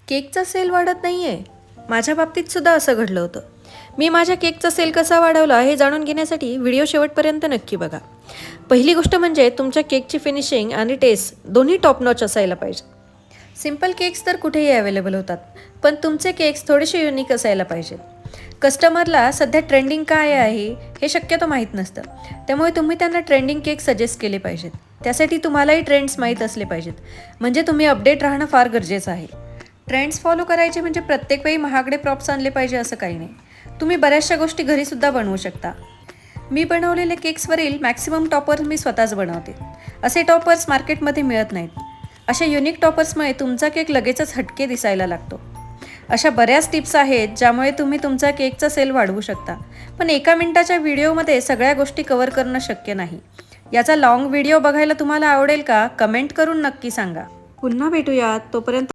केकचा सेल वाढत नाही आहे. माझ्या बाबतीत सुद्धा असं घडलं होतं. मी माझ्या केकचा सेल कसा वाढवला हे जाणून घेण्यासाठी व्हिडिओ शेवटपर्यंत नक्की बघा. पहिली गोष्ट म्हणजे तुमच्या केकची फिनिशिंग आणि टेस्ट दोन्ही टॉप नॉच असायला पाहिजे. सिम्पल केक्स तर कुठेही अवेलेबल होतात, पण तुमचे केक्स थोडेसे युनिक असायला पाहिजेत. कस्टमरला सध्या ट्रेंडिंग काय आहे हे शक्यतो माहीत नसतं, त्यामुळे तुम्ही त्यांना ट्रेंडिंग केक सजेस्ट केले पाहिजेत. त्यासाठी तुम्हालाही ट्रेंड्स माहीत असले पाहिजेत, म्हणजे तुम्ही अपडेट राहणं फार गरजेचं आहे. ट्रेंड्स फॉलो करायचे म्हणजे प्रत्येक वेळी महागडे प्रॉप्स आणले पाहिजे असं काही नाही. तुम्ही बऱ्याचशा गोष्टी घरीसुद्धा बनवू शकता. मी बनवलेले केक्सवरील मॅक्सिमम टॉपर्स मी स्वतःच बनवते. असे टॉपर्स मार्केटमध्ये मिळत नाहीत. अशा युनिक टॉपर्समुळे तुमचा केक लगेचच हटके दिसायला लागतो. अशा बऱ्याच टिप्स आहेत ज्यामुळे तुम्ही तुमचा केकचा सेल वाढवू शकता. पण एका मिनिटाच्या व्हिडिओमध्ये सगळ्या गोष्टी कव्हर करणं शक्य नाही. याचा लाँग व्हिडिओ बघायला तुम्हाला आवडेल का? कमेंट करून नक्की सांगा. पुन्हा भेटूयात. तोपर्यंत